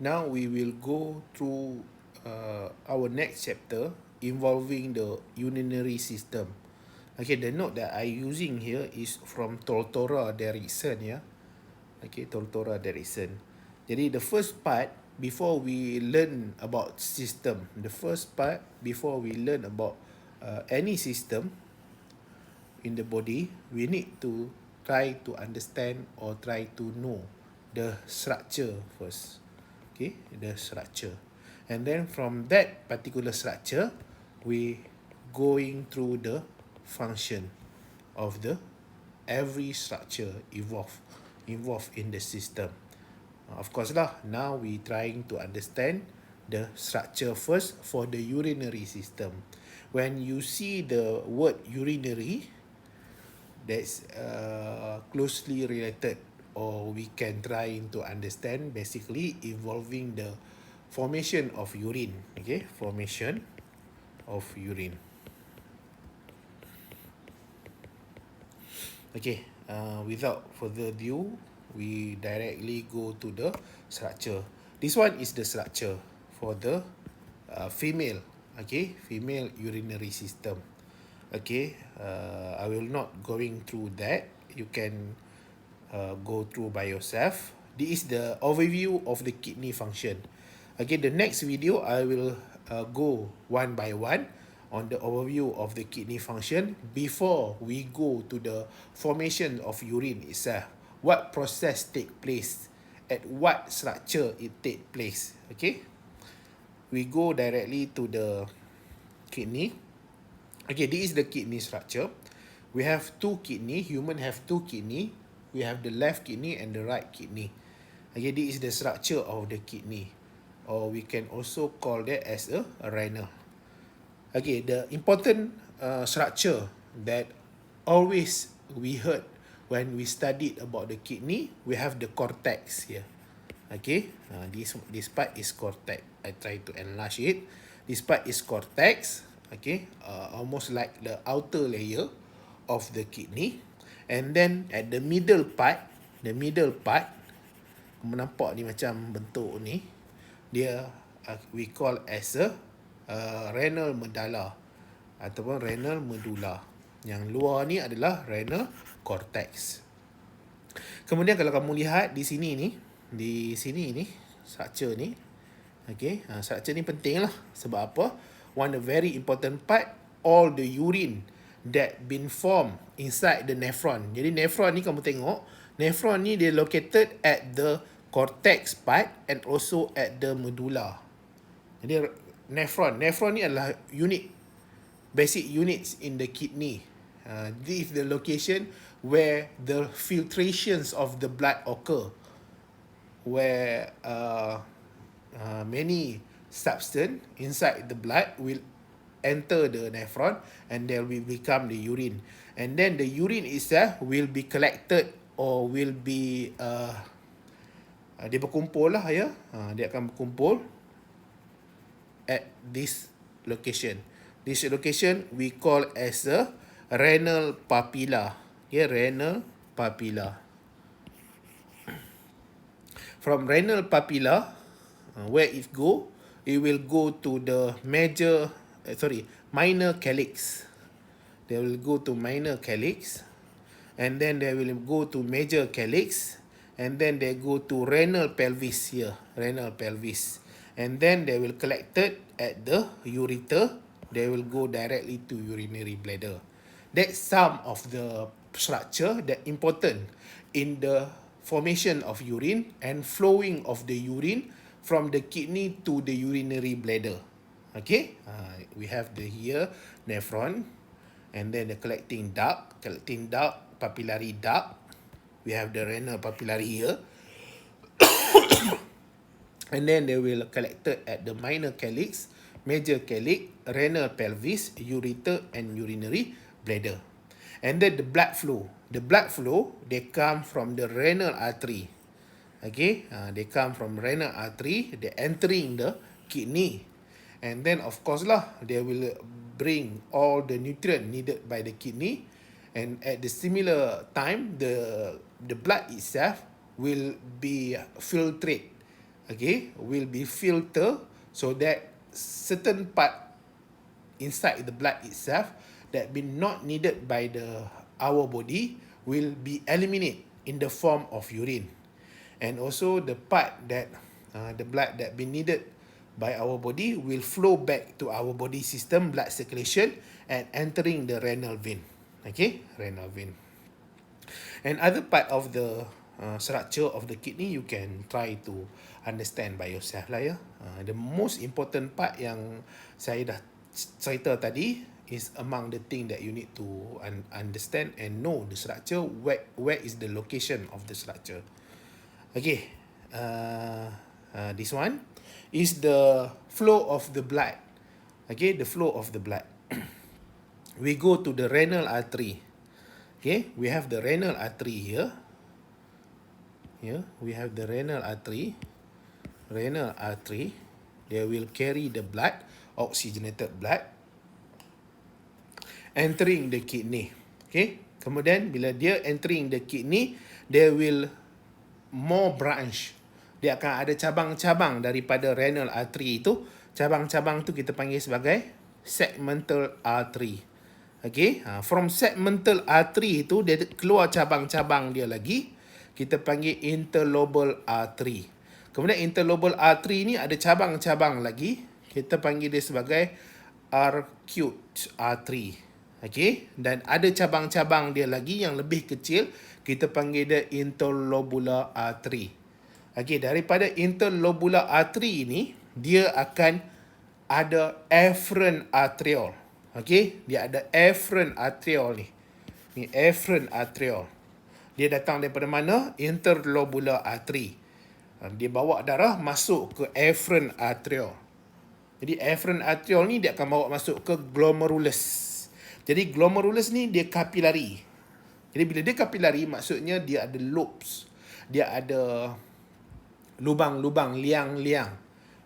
now we will go through our next chapter involving the urinary system. Okay, the note that I using here is from Tortora Derrickson, yeah. Okay, Tortora Derrickson. Jadi the first part before we learn about system, the first part before we learn about any system in the body, we need to try to understand or try to know the structure first. Okay, the structure. And then from that particular structure, we going through the function of the every structure involved in the system. Of course lah, now we trying to understand the structure first for the urinary system. When you see the word urinary, that's closely related, or we can try to understand basically involving the formation of urine. Okay, formation of urine. Okay, without further ado, we directly go to the structure. This one is the structure for the female. Okay, female urinary system. Okay, I will not going through that. You can go through by yourself. This is the overview of the kidney function. Okay, the next video I will go one by one on the overview of the kidney function before we go to the formation of urine itself. What process take place, at what structure it take place. Okay, we go directly to the kidney. Okay, this is the kidney structure. We have two kidney. Human have two kidney. We have the left kidney and the right kidney. Okay, this is the structure of the kidney, or we can also call that as a renal. Okay, the important structure that always we heard when we studied about the kidney, we have the cortex here. Okay, this part is cortex. I try to enlarge it. This part is cortex. Okay, almost like the outer layer of the kidney. And then at the middle part, kamu nampak ni macam bentuk ni, dia we call as a renal medulla ataupun renal medulla. Yang luar ni adalah renal cortex. Kemudian kalau kamu lihat di sini ni, structure ni, okay, structure ni penting lah. Sebab apa? One very important part, all the urine that been formed inside the nephron. Jadi nephron ni kamu tengok, nephron ni dia located at the cortex part and also at the medulla. Jadi nephron ni adalah basic units in the kidney. This is the location where the filtrations of the blood occur, where many substance inside the blood will enter the nephron and they will become the urine, and then the urine itself will be collected or will be dia berkumpul lah ya. Dia akan berkumpul at this location. This location we call as a renal papilla. Yeah, renal papilla. From renal papilla, where it go? It will go to the minor calyx. They will go to minor calyx, and then they will go to major calyx, and then they go to renal pelvis here, renal pelvis, and then they will collected at the ureter. They will go directly to urinary bladder. That's some of the structure that important in the formation of urine and flowing of the urine from the kidney to the urinary bladder. Okay, we have the here nephron, and then the collecting duct, papillary duct. We have the renal papillary here. And then they will collected at the minor calyx, major calyx, renal pelvis, ureter and urinary bladder. And then the blood flow. The blood flow, they come from the renal artery. Okay, they come from renal artery, they entering the kidney. And then of course lah, they will bring all the nutrient needed by the kidney. And at the similar time, the blood itself will be filtrate. okay, will be filtered so that certain part inside the blood itself that been not needed by our body will be eliminated in the form of urine. And also the part that the blood that been needed by our body will flow back to our body system, blood circulation, and entering the renal vein. Okay, renal vein. And other part of the structure of the kidney you can try to understand by yourself lah ya. The most important part yang saya dah cerita tadi is among the thing that you need to understand and know the structure, where is the location of the structure. Okay, this one is the flow of the blood. Okay, the flow of the blood. We go to the renal artery. Okay, we have the renal artery here. Here, we have the renal artery. Renal artery, they will carry the blood, oxygenated blood, entering the kidney. Okay, kemudian bila dia entering the kidney, there will more branch. Dia akan ada cabang-cabang daripada renal artery itu. Cabang-cabang tu kita panggil sebagai segmental artery. Okay, from segmental artery itu dia keluar cabang-cabang dia lagi. Kita panggil interlobal artery. Kemudian interlobal artery ni ada cabang-cabang lagi. Kita panggil dia sebagai acute artery. Okay, dan ada cabang-cabang dia lagi yang lebih kecil. Kita panggil dia interlobular artery. Okay, daripada interlobular artery ini, dia akan ada afferent arteriole. Okay, dia ada afferent arteriole ni. Ni afferent arteriole. Dia datang daripada mana? Interlobular artery. Dia bawa darah masuk ke afferent arteriole. Jadi afferent arteriole ni dia akan bawa masuk ke glomerulus. Jadi glomerulus ni dia kapilari. Jadi bila dia kapilari, maksudnya dia ada lobes. Dia ada lubang-lubang, liang-liang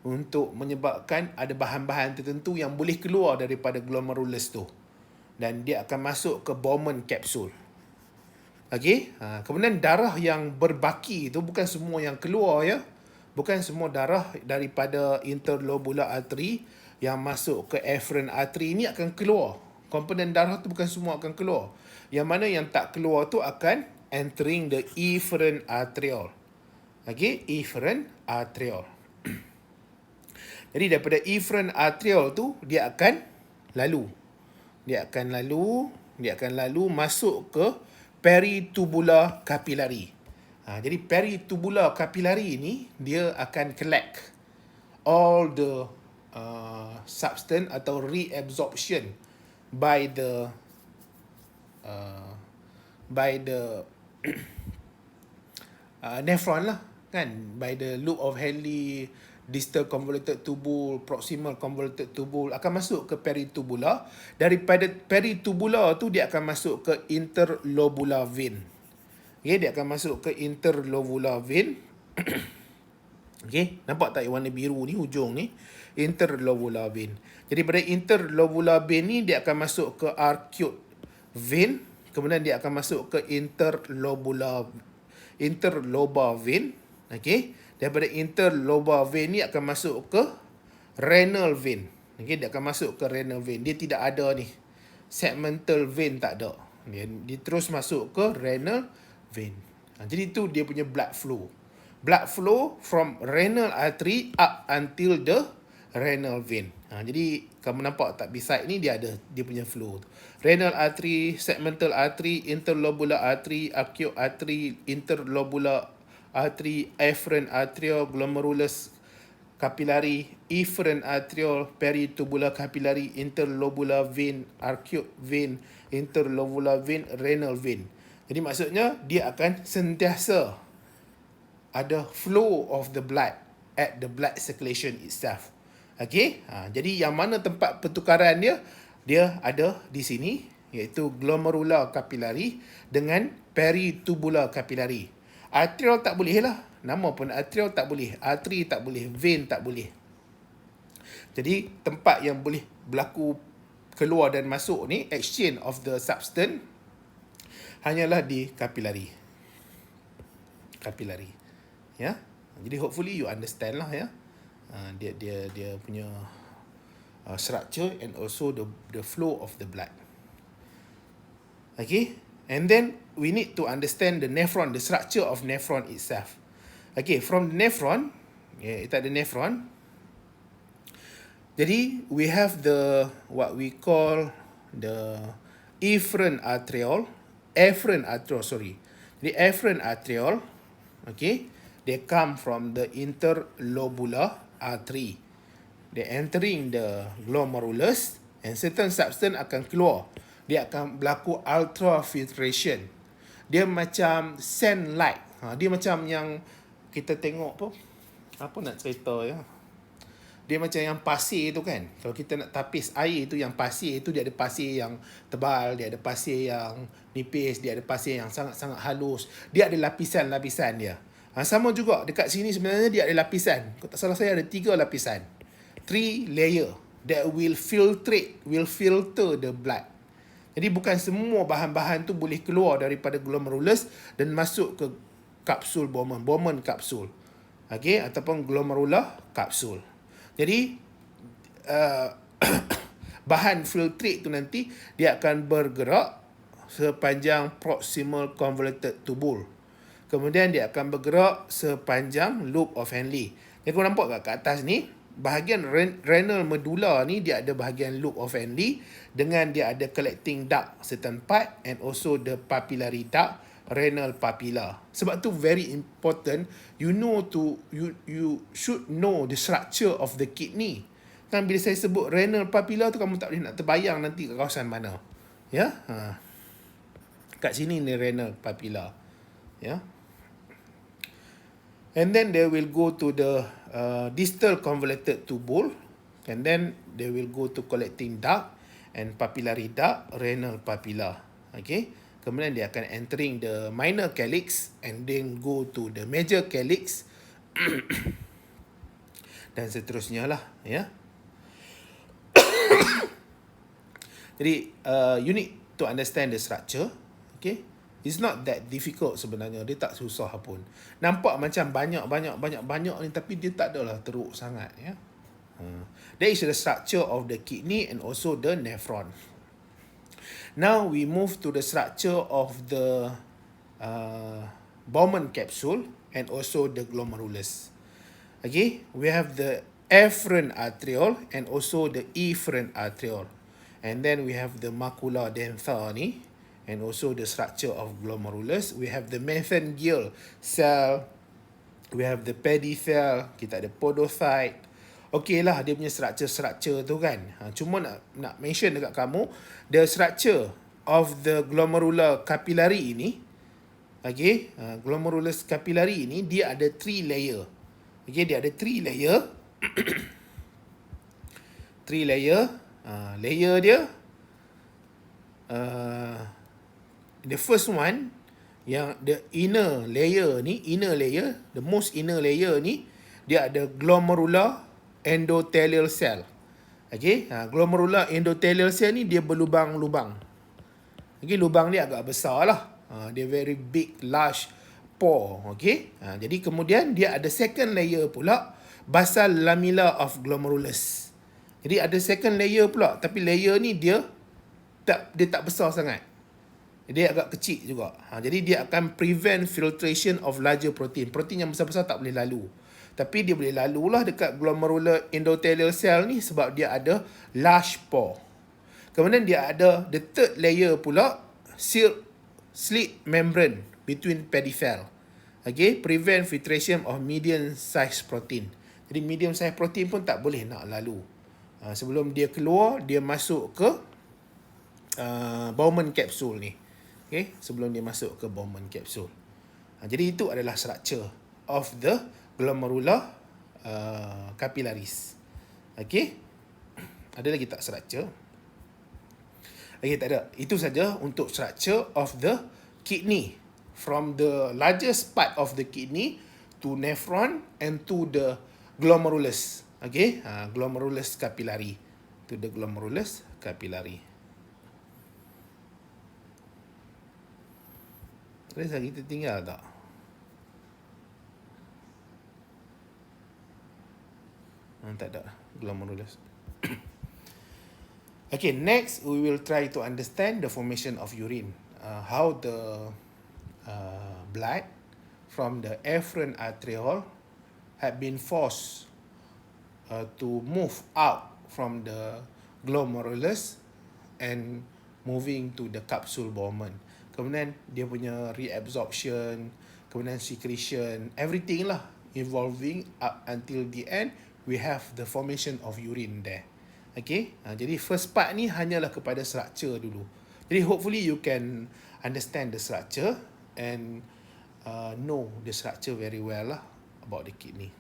untuk menyebabkan ada bahan-bahan tertentu yang boleh keluar daripada glomerulus tu. Dan dia akan masuk ke Bowman capsule. Okey, kemudian darah yang berbaki itu bukan semua yang keluar ya. Bukan semua darah daripada interlobular artery yang masuk ke afferent artery ini akan keluar. Komponen darah tu bukan semua akan keluar. Yang mana yang tak keluar tu akan entering the efferent arteriole. Okey, efferent arteriole. Jadi daripada efferent arteriole tu dia akan lalu. Dia akan lalu masuk ke peritubular capillary. Jadi peritubular capillary ni dia akan collect all the substance atau reabsorption by the nephron lah kan, by the loop of Henle, distal convoluted tubule, proximal convoluted tubule akan masuk ke peritubular. Daripada peritubular tu dia akan masuk ke interlobular vein. Okay, dia akan masuk ke interlobular vein. Okay, nampak tak warna biru ni hujung ni? Interlobular vein. Jadi pada interlobular vein ni dia akan masuk ke acute vein. Kemudian dia akan masuk ke interlobar vein. Okay, daripada interlobar vein ni akan masuk ke renal vein. Okay, dia akan masuk ke renal vein. Dia tidak ada ni segmental vein, tak ada. Dia terus masuk ke renal vein. Jadi tu dia punya blood flow. Blood flow from renal artery up until the renal vein. Jadi kamu nampak tak beside ni dia ada dia punya flow. Renal artery, segmental artery, interlobular artery, acute artery, interlobular artery, afferent arteriole, glomerulus capillary, efferent arteriole, peritubular capillary, interlobular vein, acute vein, interlobular vein, renal vein. Jadi maksudnya dia akan sentiasa ada flow of the blood at the blood circulation itself. Okay, jadi yang mana tempat pertukaran dia? Dia ada di sini, iaitu glomerular capillary dengan peritubular capillary. Arterial tak boleh lah. Nama pun arterial tak boleh. Artery tak boleh. Vein tak boleh. Jadi tempat yang boleh berlaku keluar dan masuk ni, exchange of the substance, hanyalah di capillary. Capillary. Ya. Jadi hopefully you understand lah ya. Dia punya structure and also the flow of the blood. Okay, and then we need to understand the nephron, the structure of nephron itself. Okay, from the nephron, kita ada nephron. Jadi we have the what we call the efferent arteriole. Jadi efferent arteriole, okay, they come from the interlobular artery. They entering the glomerulus and certain substance akan keluar. Dia akan berlaku ultrafiltration. Dia macam sand light. Dia macam yang kita tengok apa nak cerita ya. Dia macam yang pasir tu kan. Kalau kita nak tapis air tu, yang pasir tu dia ada pasir yang tebal, dia ada pasir yang nipis, dia ada pasir yang sangat-sangat halus. Dia ada lapisan-lapisan dia. Sama juga dekat sini sebenarnya dia ada lapisan. Kalau tak salah saya ada 3 lapisan. 3 layer that will filter the blood. Jadi bukan semua bahan-bahan tu boleh keluar daripada glomerulus dan masuk ke kapsul Bowman kapsul. Okay, ataupun glomerular kapsul. Jadi bahan filtrate tu nanti dia akan bergerak sepanjang proximal convoluted tubule. Kemudian dia akan bergerak sepanjang loop of Henle. Jadi kau nampak tak kat atas ni, bahagian renal medulla ni dia ada bahagian loop of Henle dengan dia ada collecting duct certain part and also the papillary duct, renal papilla. Sebab tu very important, you should know the structure of the kidney. Kan bila saya sebut renal papilla tu kamu tak boleh nak terbayang nanti ke kawasan mana. Ya? Kat sini ni renal papilla. Ya. And then they will go to the distal convoluted tubule, and then they will go to collecting duct and papillary duct, renal papilla. Okay. Kemudian dia akan entering the minor calyx and then go to the major calyx dan seterusnya lah ya. Jadi you need to understand the structure. Okay, it's not that difficult sebenarnya, dia tak susah pun. Nampak macam banyak ni, tapi dia tak adalah teruk sangat ya. That is the structure of the kidney and also the nephron. Now we move to the structure of the Bowman capsule and also the glomerulus. Okay, we have the afferent arteriole and also the efferent arteriole. And then we have the macula densa ni and also the structure of glomerulus. We have the mesangial cell, we have the pedicell, kita ada podocyte. Okey lah dia punya structure tu kan. Cuma nak mention dekat kamu, the structure of the glomerular capillary ini, okay, glomerulus capillary ini dia ada 3 layer. Okay, dia ada 3 layer. 3 layer. Layer dia, the first one, yang the inner layer, the most inner layer ni, dia ada glomerular endothelial cell. Okay, glomerular endothelial cell ni dia berlubang-lubang. Okay, lubang ni agak besar lah. Dia very big, large pore. Okay, jadi kemudian dia ada second layer pula, basal lamella of glomerulus. Jadi ada second layer pula, tapi layer ni dia tak besar sangat. Dia agak kecil juga. Jadi dia akan prevent filtration of larger protein. Protein yang besar-besar tak boleh lalu. Tapi dia boleh lalu lah dekat glomerular endothelial cell ni sebab dia ada large pore. Kemudian dia ada the third layer pula, slit membrane between pedicell. Okay, prevent filtration of medium size protein. Jadi medium size protein pun tak boleh nak lalu. Sebelum dia keluar, dia masuk ke Bowman capsule ni. Okay, sebelum dia masuk ke Bowman capsule. Jadi itu adalah structure of the glomerular capillaries. Okay, ada lagi tak structure? Okay, tak ada. Itu saja untuk structure of the kidney. From the largest part of the kidney to nephron and to the glomerulus. Okay, glomerulus capillary, to the glomerulus capillary. Ada lagi tertinggal tak? Tak ada glomerulus. Okay, next we will try to understand the formation of urine. How the blood from the afferent arteriole had been forced to move out from the glomerulus and moving to the capsule Bowman. Kemudian dia punya reabsorption, kemudian secretion, everything lah evolving up until the end we have the formation of urine there. Okay, jadi first part ni hanyalah kepada structure dulu. Jadi hopefully you can understand the structure and know the structure very well lah about the kidney.